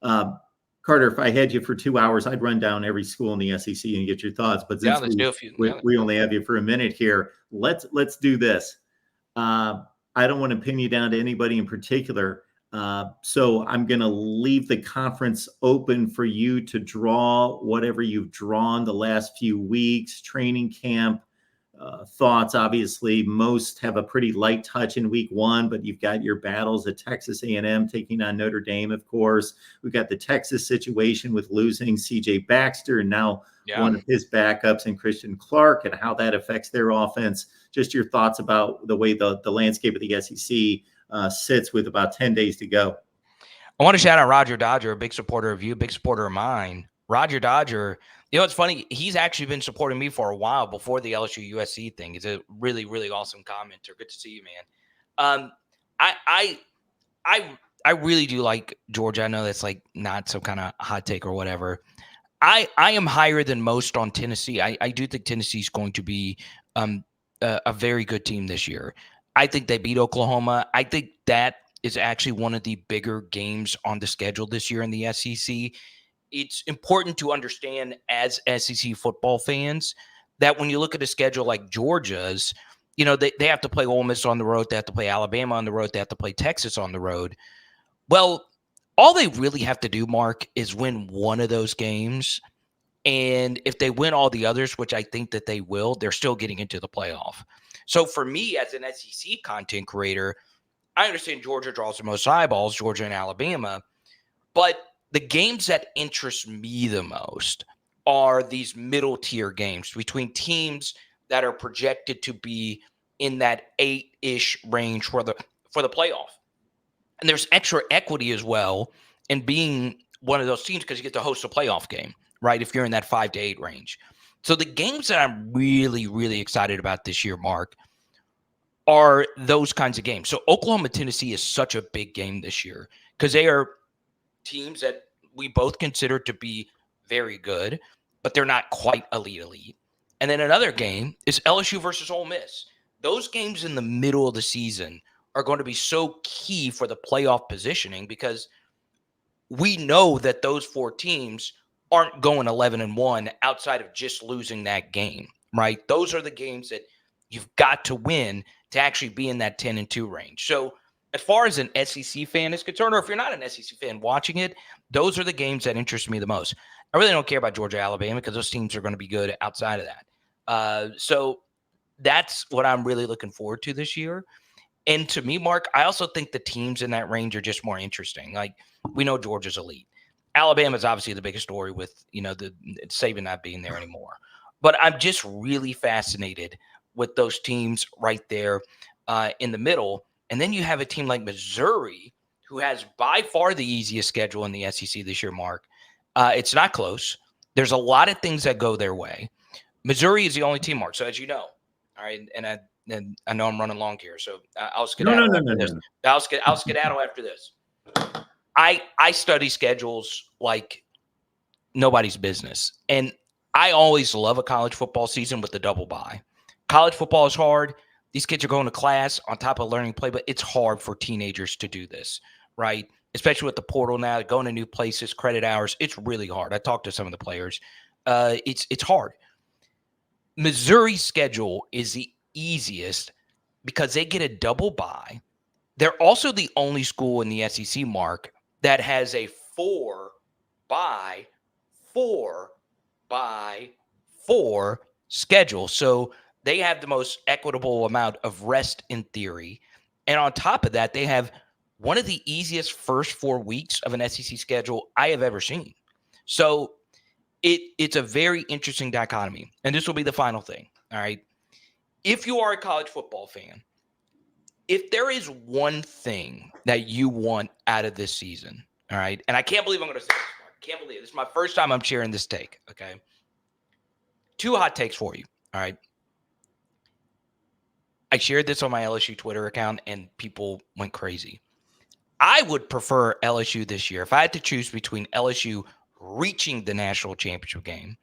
Carter, if I had you for 2 hours, I'd run down every school in the SEC and get your thoughts. But Yeah, since let's do a few. we only have you for a minute here, let's do this. I don't want to pin you down to anybody in particular. So I'm going to leave the conference open for you to draw whatever you've drawn the last few weeks, training camp, thoughts. Obviously, most have a pretty light touch in week one, but you've got your battles at Texas A&M taking on Notre Dame, of course. We've got the Texas situation with losing C.J. Baxter and now one of his backups and Christian Clark and how that affects their offense. Just your thoughts about the way the landscape of the SEC sits with about 10 days to go. I want to shout out Roger Dodger, a big supporter of you, big supporter of mine. Roger Dodger, it's funny. He's actually been supporting me for a while before the LSU USC thing. He's a really, really awesome commenter. Good to see you, man. I really do like Georgia. I know that's like not some kind of hot take or whatever. I am higher than most on Tennessee. I do think Tennessee is going to be a very good team this year. I think they beat Oklahoma. I think that is actually one of the bigger games on the schedule this year in the SEC. It's important to understand as SEC football fans that when you look at a schedule like Georgia's, they have to play Ole Miss on the road. They have to play Alabama on the road. They have to play Texas on the road. Well, all they really have to do, Mark, is win one of those games. And if they win all the others, which I think that they will, they're still getting into the playoff. So for me as an SEC content creator, I understand Georgia draws the most eyeballs, Georgia and Alabama. But the games that interest me the most are these middle tier games between teams that are projected to be in that 8-ish range for the playoff. And there's extra equity as well in being one of those teams because you get to host a playoff game, right? If you're in that 5 to 8 range. So the games that I'm really, really excited about this year, Mark, are those kinds of games. So Oklahoma, Tennessee is such a big game this year because they are teams that we both consider to be very good, but they're not quite elite. And then another game is LSU versus Ole Miss. Those games in the middle of the season are going to be so key for the playoff positioning because we know that those 4 teams aren't going 11-1 outside of just losing that game, right? Those are the games that you've got to win to actually be in that 10-2 range. So as far as an SEC fan is concerned, or if you're not an SEC fan watching it, those are the games that interest me the most. I really don't care about Georgia, Alabama, because those teams are going to be good outside of that. So that's what I'm really looking forward to this year. And to me, Mark, I also think the teams in that range are just more interesting. Like, we know Georgia's elite. Alabama is obviously the biggest story with, the Saban not being there anymore. But I'm just really fascinated with those teams right there in the middle. And then you have a team like Missouri, who has by far the easiest schedule in the SEC this year, Mark. It's not close. There's a lot of things that go their way. Missouri is the only team, Mark. So as you know, all right, and I know I'm running long here, so I'll skedaddle after this. I'll skedaddle after this. I study schedules like nobody's business. And I always love a college football season with the double bye. College football is hard. These kids are going to class on top of learning play, but it's hard for teenagers to do this, right? Especially with the portal now, going to new places, credit hours. It's really hard. I talked to some of the players. It's hard. Missouri's schedule is the easiest because they get a double bye. They're also the only school in the SEC, Mark, that has a 4 by 4 schedule. So they have the most equitable amount of rest in theory. And on top of that, they have one of the easiest first 4 weeks of an SEC schedule I have ever seen. So it's a very interesting dichotomy. And this will be the final thing. All right. If you are a college football fan, if there is one thing that you want out of this season, all right, and I can't believe I'm going to say this, Mark. Can't believe it. This is my first time I'm sharing this take, okay? 2 hot takes for you, all right? I shared this on my LSU Twitter account, and people went crazy. I would prefer LSU this year. If I had to choose between LSU reaching the national championship game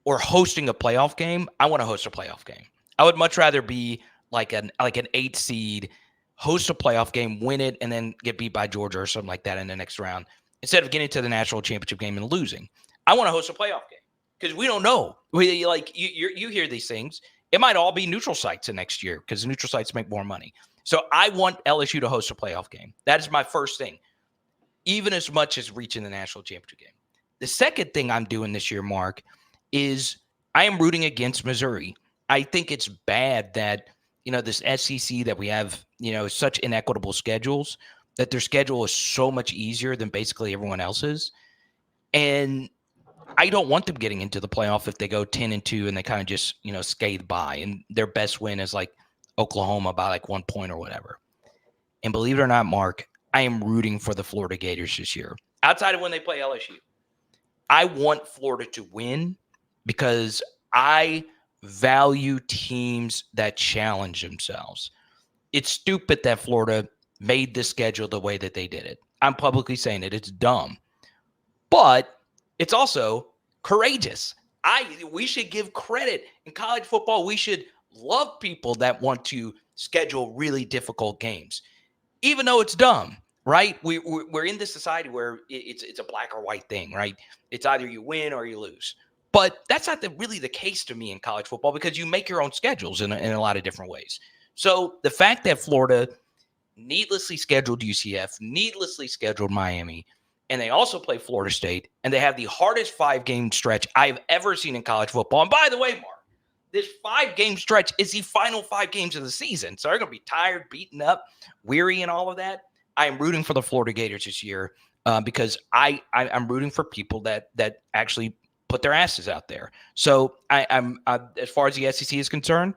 or hosting a playoff game, I want to host a playoff game. I would much rather be like an 8 seed, host a playoff game, win it, and then get beat by Georgia or something like that in the next round. instead of getting to the national championship game and losing. I want to host a playoff game because we don't know. You hear these things. It might all be neutral sites the next year because the neutral sites make more money. So I want LSU to host a playoff game. That is my first thing, even as much as reaching the national championship game. The second thing I'm doing this year, Mark, is I am rooting against Missouri. I think it's bad that, this SEC that we have, such inequitable schedules, that their schedule is so much easier than basically everyone else's. And I don't want them getting into the playoff if they go 10-2 and they kind of just, skate by. And their best win is like Oklahoma by like 1 point or whatever. And believe it or not, Mark, I am rooting for the Florida Gators this year. Outside of when they play LSU, I want Florida to win because I value teams that challenge themselves. It's stupid that Florida made the schedule the way that they did it. I'm publicly saying it. It's dumb. But it's also courageous. We should give credit. In college football, we should love people that want to schedule really difficult games, even though it's dumb, right? We're in this society where it's a black or white thing, right? It's either you win or you lose. But that's not really the case to me in college football because you make your own schedules in a lot of different ways. So the fact that Florida needlessly scheduled UCF, needlessly scheduled Miami, and they also play Florida State, and they have the hardest 5-game stretch I've ever seen in college football. And by the way, Mark, this 5-game stretch is the final 5 games of the season. So they're going to be tired, beaten up, weary, and all of that. I am rooting for the Florida Gators this year because I'm rooting for people that actually put their asses out there. So I'm as far as the SEC is concerned,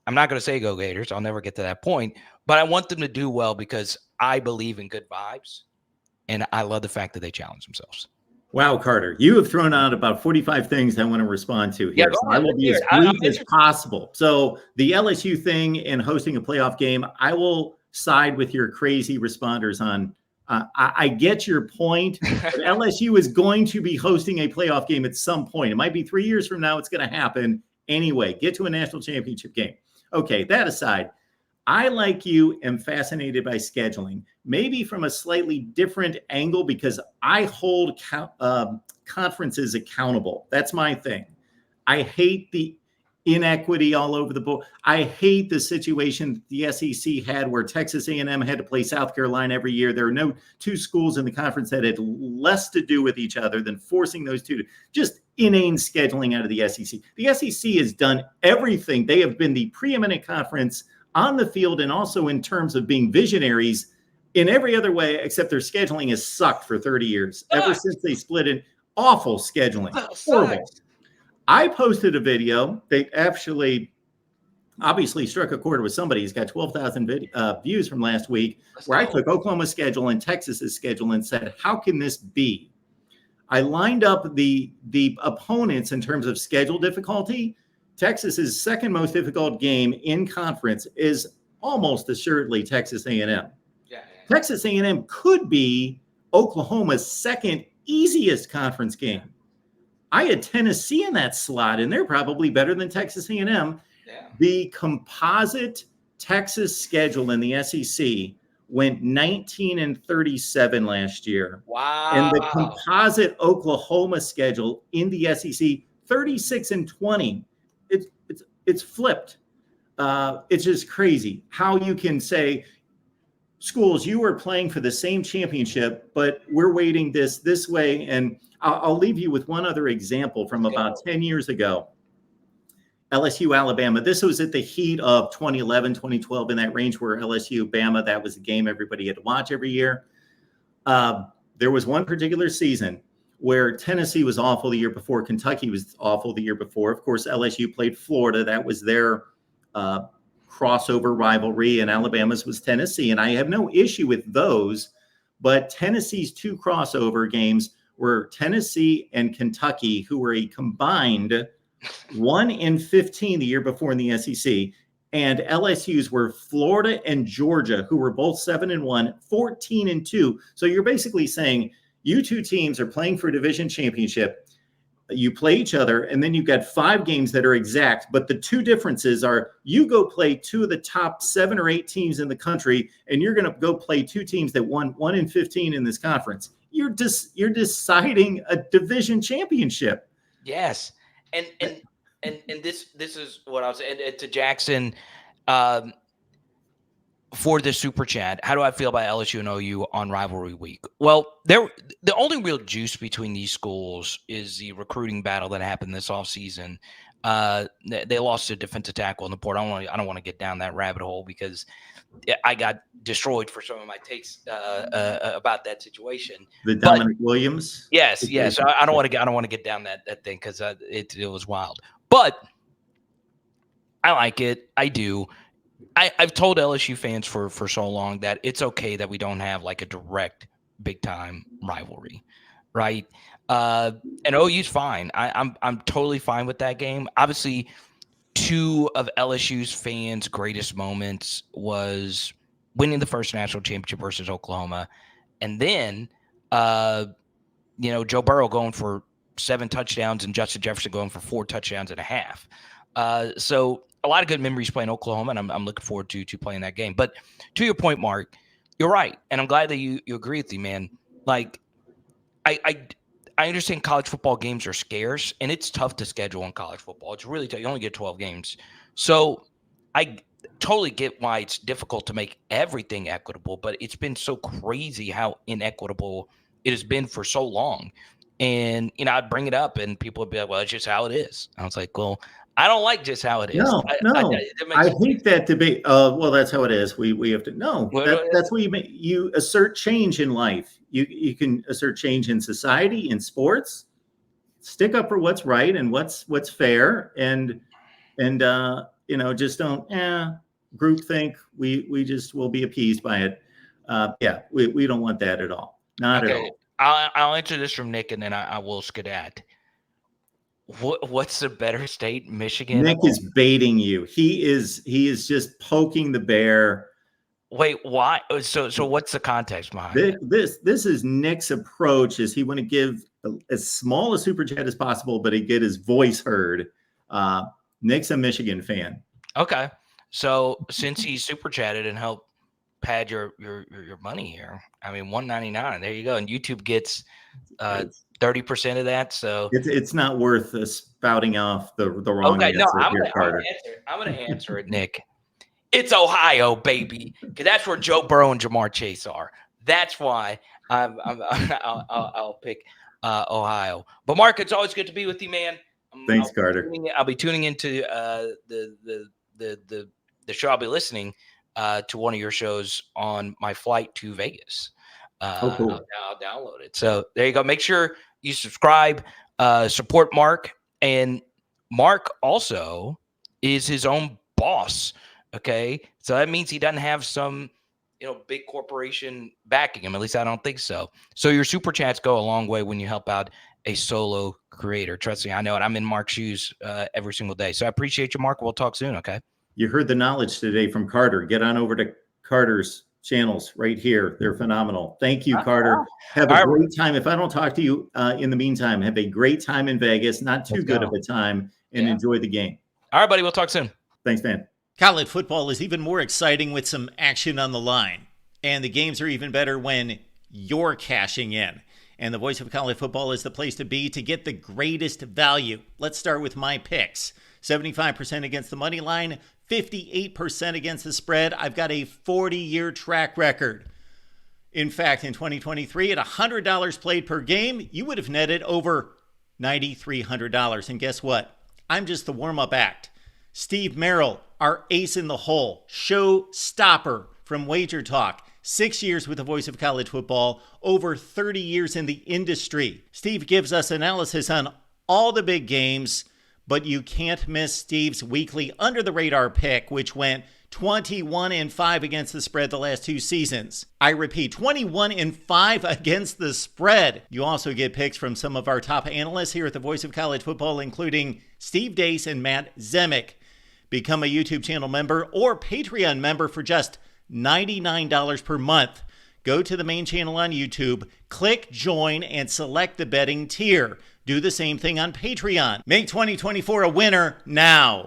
I'm not going to say go Gators. I'll never get to that point. But I want them to do well because I believe in good vibes. And I love the fact that they challenge themselves. Wow, Carter, you have thrown out about 45 things I want to respond to here. Yeah, so I will be as brief as possible. So the LSU thing and hosting a playoff game, I will side with your crazy responders on. I get your point. But LSU is going to be hosting a playoff game at some point. It might be 3 years from now. It's going to happen anyway. Get to a national championship game. Okay, that aside, I, like you, am fascinated by scheduling, maybe from a slightly different angle because I hold conferences accountable. That's my thing. I hate the inequity all over the board. I hate the situation the SEC had where Texas A&M had to play South Carolina every year. There are no 2 schools in the conference that had less to do with each other than forcing those 2 to just inane scheduling out of the SEC. The SEC has done everything. They have been the preeminent conference on the field and also in terms of being visionaries in every other way, except their scheduling has sucked for 30 years, ever since they split it. Awful scheduling. Horrible. I posted a video. They actually obviously struck a chord with somebody. He's got 12,000 views from last week where I took Oklahoma's schedule and Texas's schedule and said, how can this be? I lined up the opponents in terms of schedule difficulty. Texas's second most difficult game in conference is almost assuredly Texas A&M. Yeah. Texas A&M could be Oklahoma's second easiest conference game. I had Tennessee in that slot, and they're probably better than Texas A&M. Yeah. The composite Texas schedule in the SEC went 19-37 last year. Wow. And the composite Oklahoma schedule in the SEC, 36-20. It's flipped. It's just crazy how you can say, schools, you are playing for the same championship, but we're weighting this way. And I'll leave you with one other example from about 10 years ago. LSU, Alabama. This was at the heat of 2011, 2012, in that range where LSU, Bama, that was a game everybody had to watch every year. There was one particular season where Tennessee was awful the year before. Kentucky was awful the year before. Of course, LSU played Florida. That was their crossover rivalry, and Alabama's was Tennessee. And I have no issue with those, but Tennessee's 2 crossover games were Tennessee and Kentucky, who were a combined 1-15 the year before in the SEC. And LSU's were Florida and Georgia, who were both 7-1, 14-2. So you're basically saying you 2 teams are playing for a division championship. You play each other, and then you've got 5 games that are exact. But the 2 differences are you go play 2 of the top 7 or 8 teams in the country, and you're going to go play 2 teams that won 1-15 in this conference. you're deciding a division championship. Yes, and this is what I was and to Jackson. Um, for the super chat, how do I feel about LSU and OU on rivalry week? Well, the only real juice between these schools is the recruiting battle that happened this offseason. They lost a defensive tackle in the port. I don't want to get down that rabbit hole because I got destroyed for some of my takes about that situation. The Dominic Williams. Yes. I don't want to get down that thing because it was wild. But I like it. I do. I've told LSU fans for so long that it's okay that we don't have like a direct big time rivalry, right? And OU's fine. I'm totally fine with that game. Obviously, two of LSU's fans' greatest moments was winning the first national championship versus Oklahoma, and then Joe Burrow going for 7 touchdowns and Justin Jefferson going for 4 touchdowns and a half. So a lot of good memories playing Oklahoma, and I'm looking forward to playing that game. But to your point, Mark, you're right, and I'm glad that you agree with me, man. Like, I understand college football games are scarce, and it's tough to schedule in college football. It's really tough. You only get 12 games. So I totally get why it's difficult to make everything equitable, but it's been so crazy how inequitable it has been for so long. And, I'd bring it up, and people would be like, well, it's just how it is. I was like, well, I don't like just how it is. I hate that debate. Well, that's how it is. We have to that's what you assert change in life. You can assert change in society, in sports. Stick up for what's right and what's fair, and just don't groupthink. We just will be appeased by it. We don't want that at all. Not at all. I'll answer this from Nick, and then I will skedaddle. What's the better state, Michigan? Nick is baiting you. He is just poking the bear. Wait, why? So what's the context behind it? This is Nick's approach. Is he want to give as small a super chat as possible, but he get his voice heard. Nick's a Michigan fan. Okay, so since he super chatted and helped pad your money here, I mean, $1.99. There you go, and YouTube gets 30% of that. So it's not worth spouting off the wrong answer. No, I'm Carter. I'm gonna answer it, Nick. It's Ohio, baby, because that's where Joe Burrow and Jamar Chase are. That's why I'll pick Ohio. But Mark, it's always good to be with you, man. Thanks, Carter. I'll be tuning into the show. I'll be listening to one of your shows on my flight to Vegas. Cool. I'll download it. So there you go. Make sure you subscribe, support Mark, and Mark also is his own boss. Okay, so that means he doesn't have some big corporation backing him. At least I don't think so. So your super chats go a long way when you help out a solo creator. Trust me, I know it. I'm in Mark's shoes every single day. So I appreciate you, Mark. We'll talk soon. Okay. You heard the knowledge today from Carter. Get on over to Carter's channels right here. They're phenomenal. Thank you, Carter. Have a great time. If I don't talk to you in the meantime, have a great time in Vegas. Not too good of a time, and enjoy the game. All right, buddy. We'll talk soon. Thanks, man. College football is even more exciting with some action on the line. And the games are even better when you're cashing in. And the Voice of College Football is the place to be to get the greatest value. Let's start with my picks. 75% against the money line, 58% against the spread. I've got a 40-year track record. In fact, in 2023, at $100 played per game, you would have netted over $9,300. And guess what? I'm just the warm-up act. Steve Merrill, our ace in the hole, show stopper from Wager Talk. 6 years with the Voice of College Football, over 30 years in the industry. Steve gives us analysis on all the big games, but you can't miss Steve's weekly under-the-radar pick, which went 21-5 against the spread the last 2 seasons. I repeat, 21-5 against the spread. You also get picks from some of our top analysts here at the Voice of College Football, including Steve Dace and Matt Zemek. Become a YouTube channel member or Patreon member for just $99 per month. Go to the main channel on YouTube, click join, and select the betting tier. Do the same thing on Patreon. Make 2024 a winner now.